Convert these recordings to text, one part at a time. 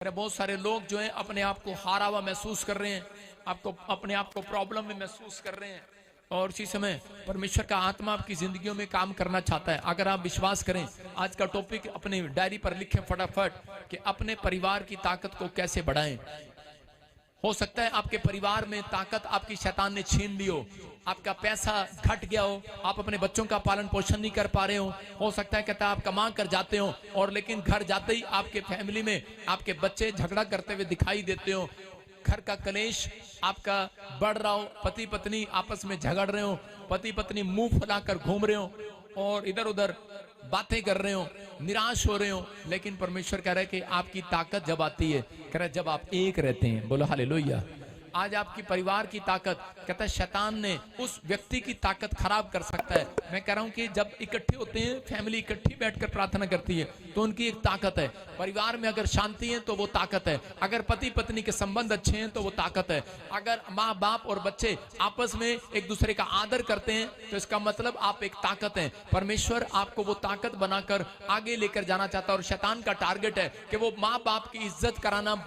बहुत सारे लोग जो हैं अपने आप को हारा हुआ महसूस कर रहे हैं, आपको अपने आप को प्रॉब्लम में महसूस कर रहे हैं, और इसी समय परमेश्वर का आत्मा आपकी जिंदगियों में काम करना चाहता है। अगर आप विश्वास करें, आज का टॉपिक अपने डायरी पर लिखें फटाफट कि अपने परिवार की ताकत को कैसे बढ़ाएं। हो सकता है आपके परिवार में ताकत आपकी शैतान ने छीन ली हो, आपका पैसा घट गया हो, आप अपने बच्चों का पालन पोषण नहीं कर पा रहे हो सकता है कहता है आप कमा कर जाते हो और लेकिन घर जाते ही आपके फैमिली में आपके बच्चे झगड़ा करते हुए दिखाई देते हो, घर का कलेश आपका बढ़ रहा हो, पति पत्नी आपस में झगड़ रहे हो, पति पत्नी मुंह फुलाकर घूम रहे हो और इधर उधर बातें कर रहे हो, निराश हो रहे हो। लेकिन परमेश्वर कह रहा है कि आपकी ताकत जब आती है, कह रहा है जब आप एक रहते हैं। बोलो हालेलुया। आज आपकी परिवार की ताकत, कहता है शैतान ने उस व्यक्ति की ताकत खराब कर सकता है। मैं कह रहा हूं कि जब इकट्ठे होते हैं, फैमिली इकट्ठी बैठकर प्रार्थना करती है तो उनकी एक ताकत है। परिवार में अगर शांति है तो वो ताकत है, अगर पति पत्नी के संबंध अच्छे हैं तो वो ताकत है, अगर माँ बाप और बच्चे आपस में एक दूसरे का आदर करते हैं तो इसका मतलब आप एक ताकत है। परमेश्वर आपको वो ताकत बनाकर आगे लेकर जाना चाहता है और शैतान का टारगेट है कि वो माँ बाप की इज्जत कराना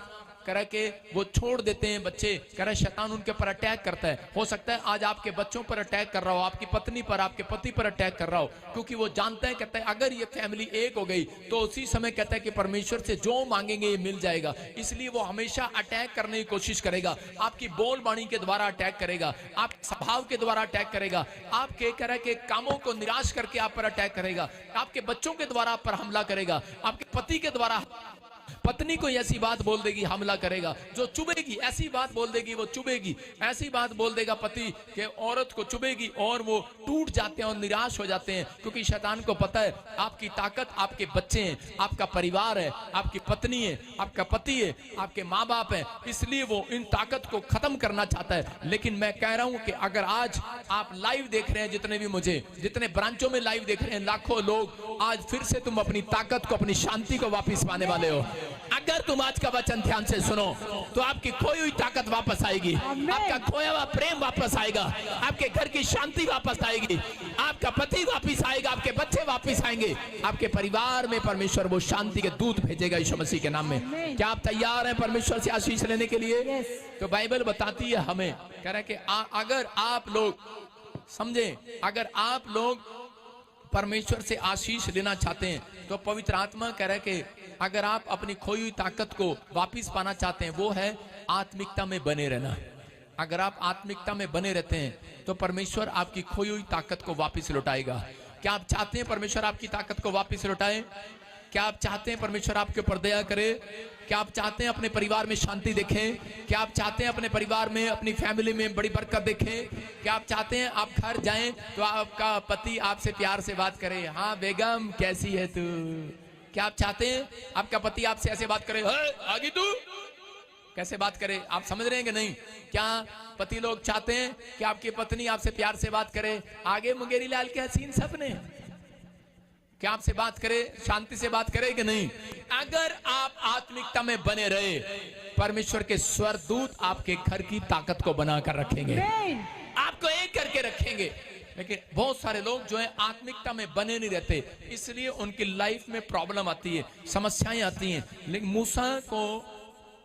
करा के वो छोड़ देते हैं बच्चे, कह रहा शैतान उनके पर अटैक करता है। हो सकता है आज आपके बच्चों पर अटैक कर रहा हो, आपकी पत्नी पर, आपके पति पर अटैक कर रहा हो, क्योंकि वो जानता है, कहता है अगर ये फैमिली एक हो गई तो उसी समय कहता है कि परमेश्वर से जो मांगेंगे ये मिल जाएगा। इसलिए वो हमेशा अटैक करने की कोशिश करेगा, आपकी बोल बाणी के द्वारा अटैक करेगा, आपके स्वभाव के द्वारा अटैक करेगा, आपके कह रहा के कामों को निराश करके आप पर अटैक करेगा, आपके बच्चों के द्वारा आप पर हमला करेगा, आपके पति के द्वारा पत्नी को ऐसी बात बोल देगी हमला करेगा जो चुभेगी, ऐसी बात बोल देगी वो चुभेगी, ऐसी बात बोल देगा पति के औरत को चुभेगी और वो टूट जाते हैं और निराश हो जाते हैं। क्योंकि शैतान को पता है आपकी ताकत आपके बच्चे हैं, आपका परिवार है, आपकी पत्नी है, आपका पति है, आपके माँ बाप है, इसलिए वो इन ताकत को खत्म करना चाहता है। लेकिन मैं कह रहा हूं कि अगर आज आप लाइव देख रहे हैं, जितने भी मुझे जितने ब्रांचों में लाइव देख रहे हैं लाखों लोग, आज फिर से तुम अपनी ताकत को, अपनी शांति को वापस पाने वाले हो। अगर तुम आज का वचन ध्यान से सुनो तो आपकी खोई हुई ताकत वापस आएगी, आपका खोया हुआ प्रेम वापस आएगा, आपके घर की शांति वापस आएगी, आपका पति वापस आएगा, आपके बच्चे वापस आएंगे, आपके परिवार में परमेश्वर वो शांति के दूत भेजेगा यीशु मसीह के नाम में। क्या आप तैयार हैं परमेश्वर से आशीष लेने के लिए? तो बाइबल बताती है हमें, कह रहा है कि अगर आप लोग समझे, अगर आप लोग परमेश्वर से आशीष लेना चाहते हैं तो पवित्र आत्मा कह रहा है कि अगर आप अपनी खोई हुई ताकत को वापस पाना चाहते हैं, वो है आत्मिकता में बने रहना। अगर आप आत्मिकता में बने रहते हैं तो परमेश्वर आपकी खोई हुई ताकत को वापस लौटाएगा। क्या आप चाहते हैं परमेश्वर आपकी ताकत को वापस लौटाए? क्या आप चाहते हैं परमेश्वर आपके ऊपर दया करे? क्या आप चाहते हैं अपने परिवार में शांति देखें? क्या आप चाहते हैं अपने परिवार में, अपनी फैमिली में बड़ी बरकत देखें? क्या आप चाहते हैं आप घर जाएं तो आपका पति आपसे प्यार से बात करे, हाँ बेगम कैसी है तू? क्या आप चाहते हैं आपका पति आपसे ऐसे बात करे, आगे तू कैसे बात करे? आप समझ रहे हैं कि नहीं? क्या पति लोग चाहते हैं कि आपकी पत्नी आपसे प्यार से बात करे, आगे मुंगेरी लाल के हसीन सपने, क्या आपसे बात करे, शांति से बात करे कि नहीं? अगर आप आत्मिकता में बने रहे, परमेश्वर के स्वरदूत आपके घर की ताकत को बनाकर रखेंगे, आपको एक करके रखेंगे। लेकिन बहुत सारे लोग जो है आत्मिकता में बने नहीं रहते, इसलिए उनकी लाइफ में प्रॉब्लम आती है, समस्याएं आती हैं। लेकिन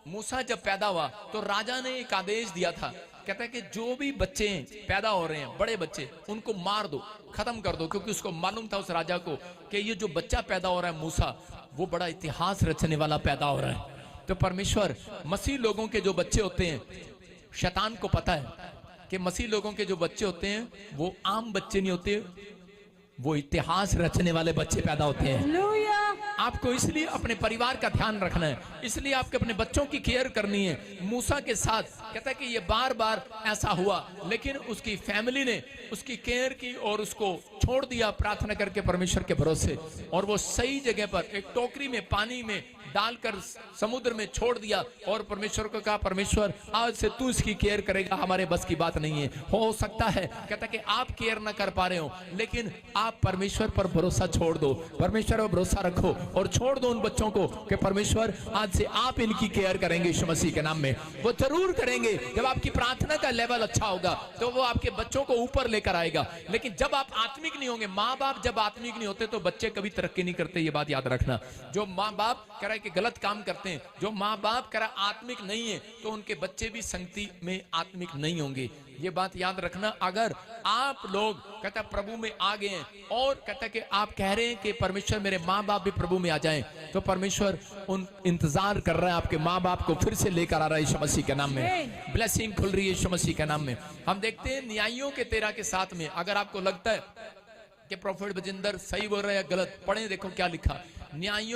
मूसा जब पैदा हुआ तो राजा ने एक आदेश दिया था, कहता है कि जो भी बच्चे पैदा हो रहे हैं, बड़े बच्चे, उनको मार दो, खत्म कर दो, क्योंकि उसको मालूम था उस राजा को कि ये जो बच्चा पैदा हो रहा है मूसा, वो बड़ा इतिहास रचने वाला पैदा हो रहा है। तो परमेश्वर मसीह लोगों के जो बच्चे होते हैं, शैतान को पता है कि मसीह लोगों के जो बच्चे होते हैं वो आम बच्चे नहीं होते, वो इतिहास रचने वाले बच्चे पैदा होते हैं। आपको इसलिए अपने परिवार का ध्यान रखना है, इसलिए आपको अपने बच्चों की केयर करनी है। मूसा के साथ कहता है कि ये बार बार ऐसा हुआ, लेकिन उसकी फैमिली ने उसकी केयर की और उसको छोड़ दिया प्रार्थना करके परमेश्वर के भरोसे, और वो सही जगह पर एक टोकरी में पानी में डालकर समुद्र में छोड़ दिया और परमेश्वर को कहा, परमेश्वर आज से तू इसकी केयर करेगा, हमारे बस की बात नहीं है। हो सकता है कहता कि आप केयर ना कर पा रहे हो, लेकिन आप परमेश्वर पर भरोसा छोड़ दो, परमेश्वर पर भरोसा रखो और छोड़ दो उन बच्चों को कि परमेश्वर आज से आप इनकी केयर करेंगे यीशु मसीह के नाम में। वो जरूर करेंगे, जब आपकी प्रार्थना का लेवल अच्छा होगा तो वो आपके बच्चों को ऊपर लेकर आएगा। लेकिन जब आप आत्मिक नहीं होंगे, माँ बाप जब आत्मिक नहीं होते तो बच्चे कभी तरक्की नहीं करते, ये बात याद रखना। जो माँ बाप कह रहे के गलत काम करते हैं, जो माँ बाप करा आत्मिक नहीं है, तो उनके बच्चे भी संगति में आत्मिक नहीं होंगे। ये बात याद रखना। अगर आप लोग कहता प्रभु में आ गए हैं और कहता कि आप कह रहे हैं कि परमेश्वर मेरे माँ बाप भी प्रभु में आ जाएं, तो परमेश्वर उन इंतजार कर रहा है, आपके माँ बाप को फिर से लेकर आ रहा है यीशु मसीह के नाम में। ब्लेसिंग खुल रही है यीशु मसीह के नाम में। हम देखते हैं न्यायियों के 13 के 7 में, अगर आपको लगता है कि प्रोफेट बजिंदर सही बोल रहे हैं या गलत, पढ़े देखो क्या लिखा। न्यायियों